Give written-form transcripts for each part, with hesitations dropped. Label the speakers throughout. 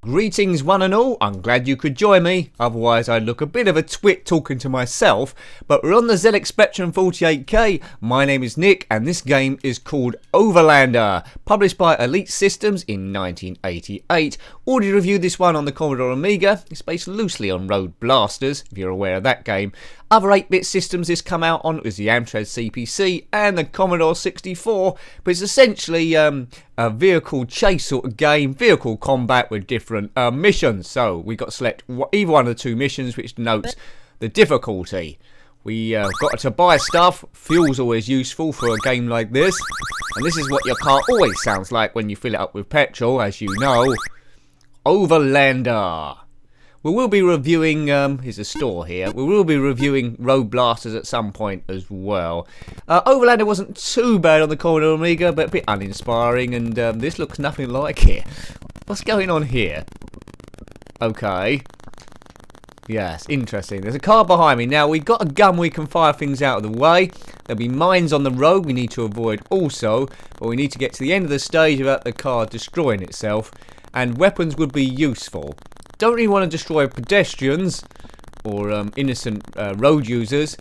Speaker 1: Greetings one and all, I'm glad you could join me, otherwise I'd look a bit of a twit talking to myself, but we're on the ZX Spectrum 48K, my name is Nick and this game is called Overlander, published by Elite Systems in 1988. Already reviewed this one on the Commodore Amiga, it's based loosely on Road Blasters, if you're aware of that game. Other 8-bit systems this come out on was the Amstrad CPC and the Commodore 64, but it's essentially a vehicle chase sort of game, vehicle combat with different missions. So we got to select either one of the two missions, which denotes the difficulty. We got to buy stuff. Fuel's always useful for a game like this, and this is what your car always sounds like when you fill it up with petrol, as you know. Overlander. We will be reviewing, here's a store here, we will be reviewing Road Blasters at some point as well. Overlander wasn't too bad on the Commodore Amiga, but a bit uninspiring, and this looks nothing like it. What's going on here? Okay. Yes, interesting. There's a car behind me. Now, we've got a gun we can fire things out of the way. There'll be mines on the road we need to avoid also, but we need to get to the end of the stage without the car destroying itself, and weapons would be useful. Don't really want to destroy pedestrians or innocent road users,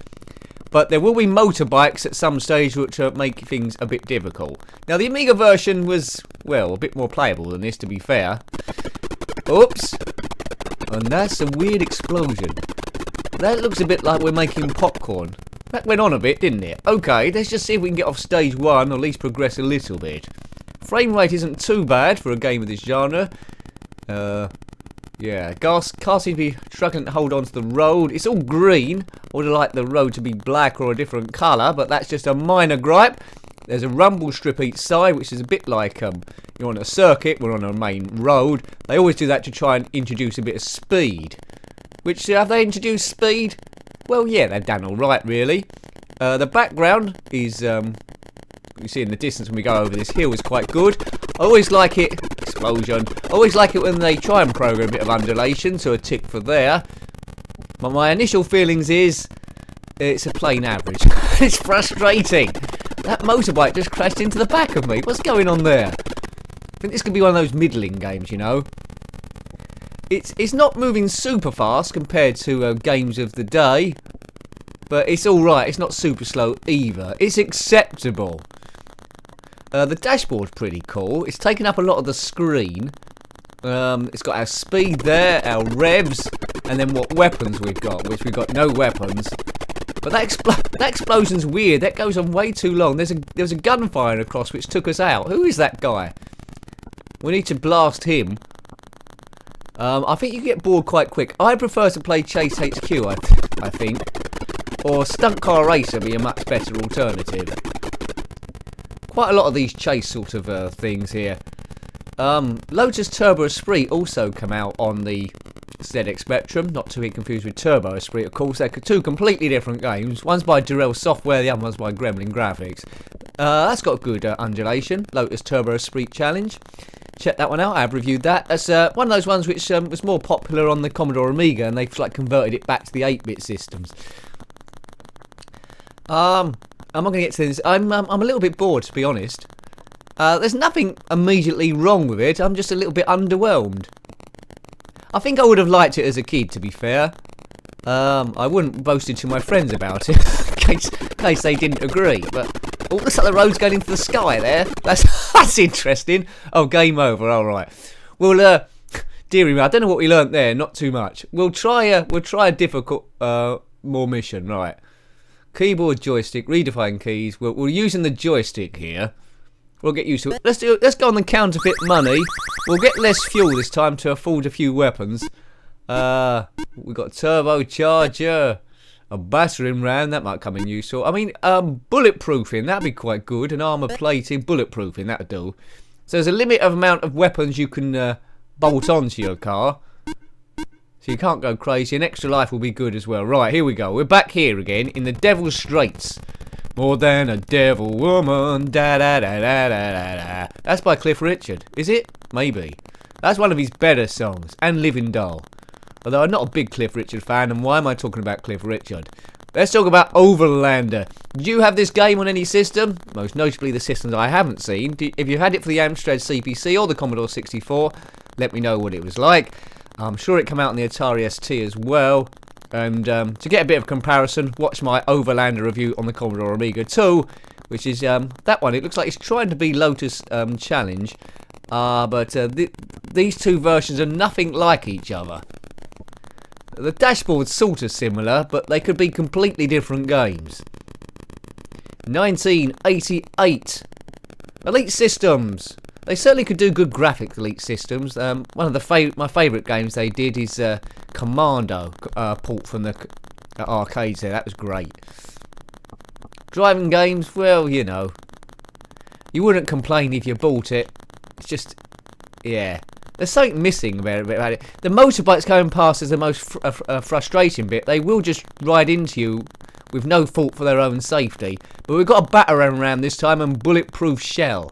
Speaker 1: but there will be motorbikes at some stage which make things a bit difficult. Now the Amiga version was, well, a bit more playable than this, to be fair. Oops, and that's a weird explosion. That looks a bit like we're making popcorn. That went on a bit, didn't it? Okay, let's just see if we can get off stage one, or at least progress a little bit. Frame rate isn't too bad for a game of this genre. Yeah, car seems to be struggling to hold on to the road. It's all green. I would have liked the road to be black or a different colour, but that's just a minor gripe. There's a rumble strip each side, which is a bit like you're on a circuit, we're on a main road. They always do that to try and introduce a bit of speed. Which, have they introduced speed? Well, yeah, they've done alright, really. The background is, you see in the distance when we go over this hill, is quite good. I always like it. Explosion. I always like it when they try and program a bit of undulation, so a tick for there. But my initial feelings is it's a plain average. It's frustrating. That motorbike just crashed into the back of me. What's going on there? I think this could be one of those middling games, you know. It's not moving super fast compared to games of the day, but it's alright. It's not super slow either. It's acceptable. The dashboard's pretty cool. It's taken up a lot of the screen. It's got our speed there, our revs, and then what weapons we've got, which we've got no weapons. But that explosion's weird. That goes on way too long. There was a gun firing across which took us out. Who is that guy? We need to blast him. I think you get bored quite quick. I prefer to play Chase HQ, I think. Or Stunt Car Racer would be a much better alternative. Quite a lot of these chase sort of things here. Lotus Turbo Esprit also come out on the ZX Spectrum, not to be confused with Turbo Esprit, of course. They're two completely different games. One's by Durrell Software, the other one's by Gremlin Graphics. That's got good undulation. Lotus Turbo Esprit Challenge. Check that one out. I have reviewed that. That's one of those ones which was more popular on the Commodore Amiga, and they've like converted it back to the 8-bit systems. I'm not going to get to this. I'm a little bit bored, to be honest. There's nothing immediately wrong with it. I'm just a little bit underwhelmed. I think I would have liked it as a kid, to be fair. I wouldn't boast it to my friends about it, in case they didn't agree. But oh, looks like the road's going into the sky there. That's interesting. Oh, game over. All right. Well, dearie me, I don't know what we learnt there. Not too much. We'll try a difficult more mission. Right. Keyboard, joystick, redefine keys. We're using the joystick here. We'll get used to it. Let's go on the counterfeit money. We'll get less fuel this time to afford a few weapons. We've got turbocharger, a battering ram, that might come in useful. I mean, bulletproofing, that'd be quite good. An armour plating, bulletproofing, that'd do. So there's a limit of amount of weapons you can bolt onto your car. So you can't go crazy. An extra life will be good as well. Right, here we go. We're back here again in the Devil's Straits. More than a devil woman. Da da da da da da da. That's by Cliff Richard. Is it? Maybe. That's one of his better songs. And Living Doll. Although I'm not a big Cliff Richard fan, and why am I talking about Cliff Richard? Let's talk about Overlander. Do you have this game on any system? Most notably the systems I haven't seen. If you had it for the Amstrad CPC or the Commodore 64, let me know what it was like. I'm sure it came out on the Atari ST as well. And to get a bit of comparison, watch my Overlander review on the Commodore Amiga 2, which is that one. It looks like it's trying to be Lotus Challenge, but these two versions are nothing like each other. The dashboard's sort of similar, but they could be completely different games. 1988. Elite Systems. They certainly could do good graphics, Elite Systems. One of my favourite games they did is Commando port from the arcades there. That was great. Driving games, well, you know. You wouldn't complain if you bought it. It's just, yeah. There's something missing about it. The motorbikes going past is the most frustrating bit. They will just ride into you with no fault for their own safety. But we've got a batarang around this time and bulletproof shell.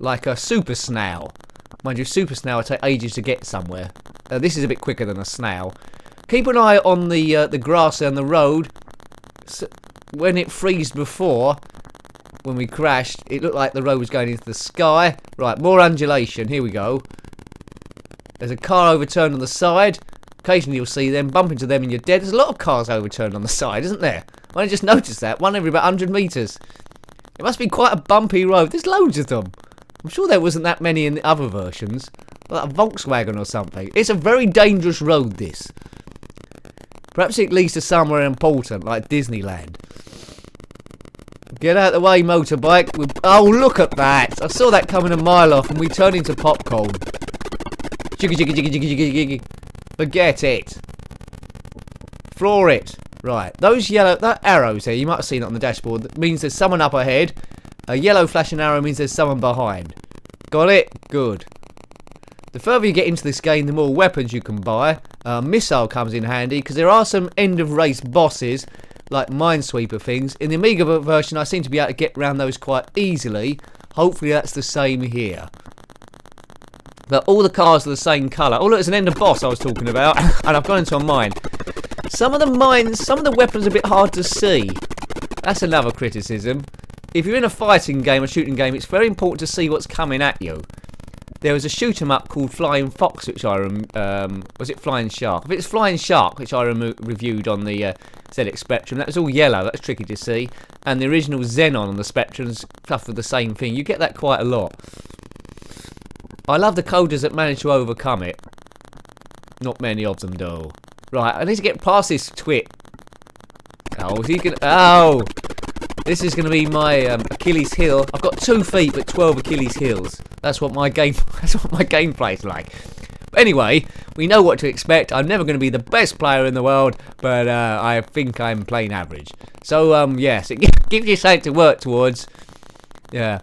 Speaker 1: Like a super snail. Mind you, super snail will take ages to get somewhere. This is a bit quicker than a snail. Keep an eye on the grass and the road. So when it freezed before, when we crashed, it looked like the road was going into the sky. Right, more undulation. Here we go. There's a car overturned on the side. Occasionally you'll see them, bump into them and you're dead. There's a lot of cars overturned on the side, isn't there? I just noticed that. One every about 100 metres. It must be quite a bumpy road. There's loads of them. I'm sure there wasn't that many in the other versions. Like a Volkswagen or something. It's a very dangerous road, this. Perhaps it leads to somewhere important, like Disneyland. Get out of the way, motorbike. Oh, look at that. I saw that coming a mile off and we turned into popcorn. Jiggy, jiggy, jiggy, jiggy, jiggy, jiggy. Forget it. Floor it. Right. Those yellow arrows there, you might have seen it on the dashboard. That means there's someone up ahead. A yellow flashing arrow means there's someone behind. Got it? Good. The further you get into this game, the more weapons you can buy. Missile comes in handy because there are some end-of-race bosses, like Minesweeper things. In the Amiga version, I seem to be able to get around those quite easily. Hopefully that's the same here. But all the cars are the same colour. Oh look, there's an end of boss I was talking about. And I've gone into a mine. Some of the weapons are a bit hard to see. That's another criticism. If you're in a fighting game, a shooting game, it's very important to see what's coming at you. There was a shoot 'em up called Flying Fox, which I was it Flying Shark? If it's Flying Shark, which I reviewed on the ZX Spectrum, that was all yellow. That's tricky to see. And the original Xenon on the Spectrum's suffered the same thing. You get that quite a lot. I love the coders that manage to overcome it. Not many of them do. Right, I need to get past this twit. Oh, is he gonna? Oh, this is going to be my Achilles heel. I've got 2 feet but 12 Achilles heels. That's what my game. That's what my gameplay's like. But anyway, we know what to expect. I'm never going to be the best player in the world, but I think I'm playing average. So yes, it gives you something to work towards. Yeah.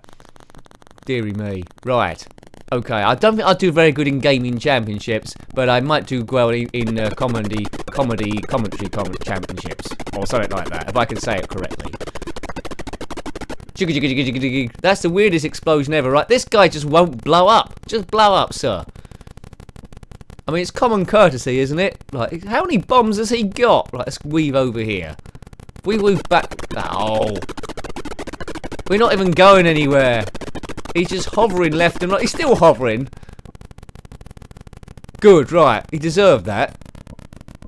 Speaker 1: Deary me. Right. Okay. I don't think I'll do very good in gaming championships, but I might do well in commentary championships or something like that, if I can say it correctly. That's the weirdest explosion ever, right? This guy just won't blow up. Just blow up, sir. I mean, it's common courtesy, isn't it? Like, how many bombs has he got? Right, let's weave over here. We move back. Oh. We're not even going anywhere. He's just hovering left and right. He's still hovering. Good, right. He deserved that.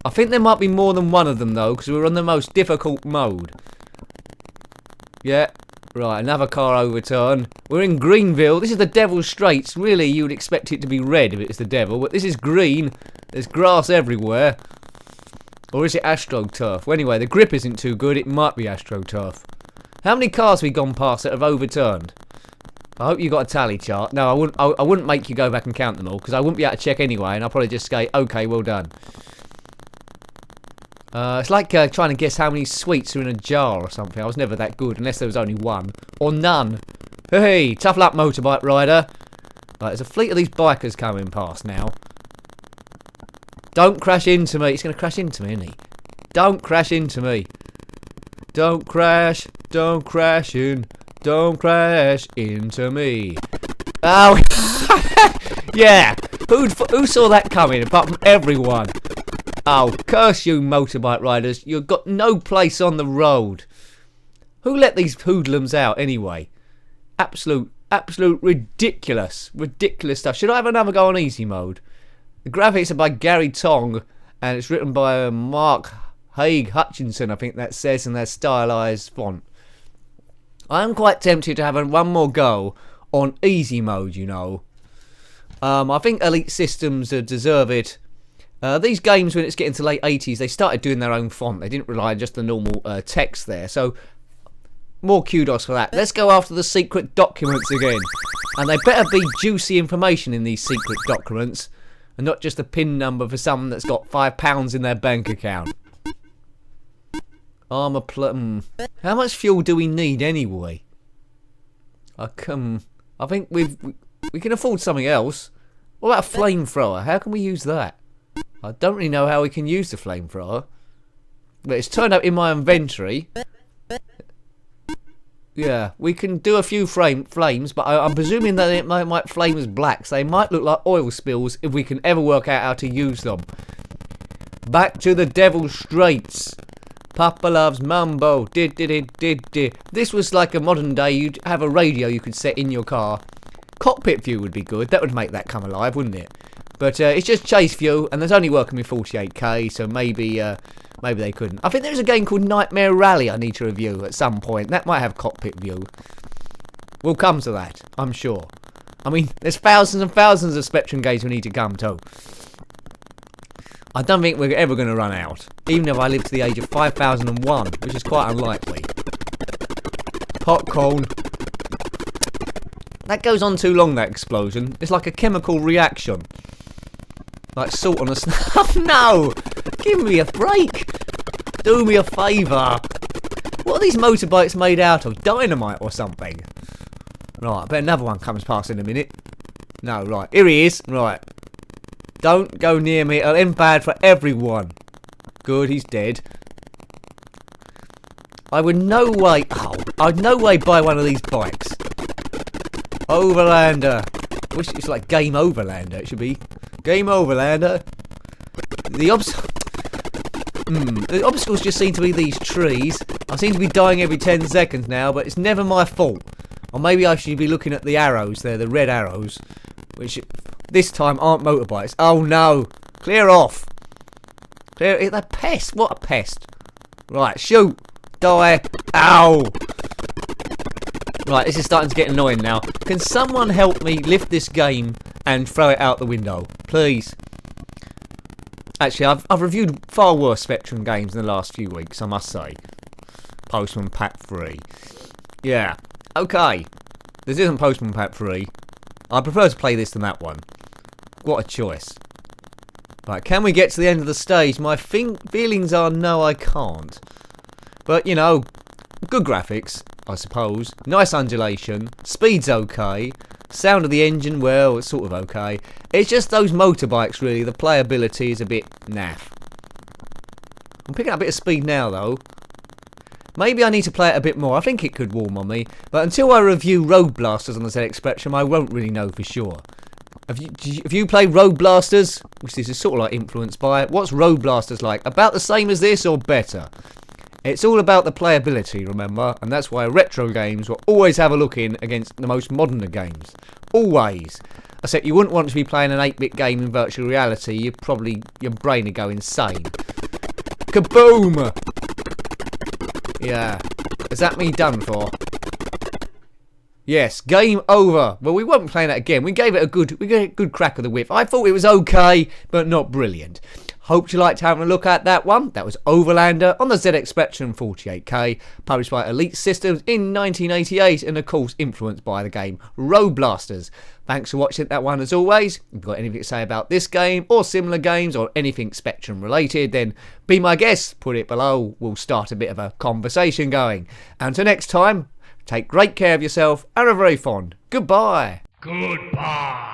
Speaker 1: I think there might be more than one of them, though, because we're on the most difficult mode. Yeah. Right, another car overturned. We're in Greenville. This is the Devil's Straits. Really, you would expect it to be red if it's the devil, but this is green. There's grass everywhere. Or is it AstroTurf? Well, anyway, the grip isn't too good. It might be AstroTurf. How many cars have we gone past that have overturned? I hope you got a tally chart. No, I wouldn't make you go back and count them all, because I wouldn't be able to check anyway, and I'll probably just say, okay, well done. It's like trying to guess how many sweets are in a jar or something. I was never that good, unless there was only one. Or none. Hey, tough luck, motorbike rider. Right, there's a fleet of these bikers coming past now. Don't crash into me. He's going to crash into me, isn't he? Don't crash into me. Don't crash in. Don't crash into me. Oh, yeah. Who saw that coming apart from everyone? Oh, curse you motorbike riders. You've got no place on the road. Who let these hoodlums out anyway? Absolute ridiculous stuff. Should I have another go on easy mode? The graphics are by Gary Tong, and it's written by Mark Haig Hutchinson, I think that says, in their stylized font. I am quite tempted to have one more go on easy mode, you know. I think Elite Systems deserve it. These games, when it's getting to late 80s, they started doing their own font. They didn't rely on just the normal text there. So, more kudos for that. Let's go after the secret documents again. And they better be juicy information in these secret documents, and not just a PIN number for someone that's got £5 in their bank account. How much fuel do we need anyway? I think we can afford something else. What about a flamethrower? How can we use that? I don't really know how we can use the flamethrower, but it's turned up in my inventory. Yeah, we can do a few flames, but I'm presuming that it might flame as black, so they might look like oil spills if we can ever work out how to use them. Back to the Devil's Straits. Papa loves Mumbo. This was like a modern day, you'd have a radio you could set in your car. Cockpit view would be good, that would make that come alive, wouldn't it? But it's just chase view, and there's only working with 48k, so maybe they couldn't. I think there's a game called Nightmare Rally I need to review at some point. That might have cockpit view. We'll come to that, I'm sure. I mean, there's thousands and thousands of Spectrum games we need to come to. I don't think we're ever going to run out, even if I live to the age of 5001, which is quite unlikely. Popcorn. That goes on too long, that explosion. It's like a chemical reaction. Like salt on a Oh no! Give me a break! Do me a favour! What are these motorbikes made out of? Dynamite or something? Right, I bet another one comes past in a minute. No, right. Here he is. Right. Don't go near me. It'll end bad for everyone. Good, he's dead. I would no way... Oh, I'd no way buy one of these bikes. Overlander. I wish it's like Game Overlander. It should be Game Overlander. The obstacles just seem to be these trees. I seem to be dying every 10 seconds now, but it's never my fault. Or maybe I should be looking at the arrows there, the red arrows, which this time aren't motorbikes. Oh no! Clear off! Clear. They're pest. What a pest! Right, shoot! Die! Ow! Right, this is starting to get annoying now. Can someone help me lift this game and throw it out the window, please? Actually, I've reviewed far worse Spectrum games in the last few weeks, I must say. Postman Pack 3. Yeah. Okay. This isn't Postman Pack 3. I prefer to play this than that one. What a choice. Right, can we get to the end of the stage? My feelings are no, I can't. But, you know, good graphics, I suppose. Nice undulation. Speed's okay. Sound of the engine, well, it's sort of okay. It's just those motorbikes, really. The playability is a bit naff. I'm picking up a bit of speed now, though. Maybe I need to play it a bit more. I think it could warm on me. But until I review Road Blasters on the ZX Spectrum, I won't really know for sure. Have you played Road Blasters? Which this is sort of like influenced by. What's Road Blasters like? About the same as this or better? It's all about the playability, remember? And that's why retro games will always have a look in against the most modern of games. Always. Except you wouldn't want to be playing an 8-bit game in virtual reality. Your brain would go insane. Kaboom! Yeah. Is that me done for? Yes, game over. Well, we won't be playing that again. We gave it a good crack of the whip. I thought it was okay, but not brilliant. Hope you liked having a look at that one. That was Overlander on the ZX Spectrum 48K, published by Elite Systems in 1988, and of course influenced by the game Road Blasters. Thanks for watching that one as always. If you've got anything to say about this game or similar games or anything Spectrum related, then be my guest. Put it below. We'll start a bit of a conversation going. Until next time, take great care of yourself and are very fond. Goodbye.
Speaker 2: Goodbye.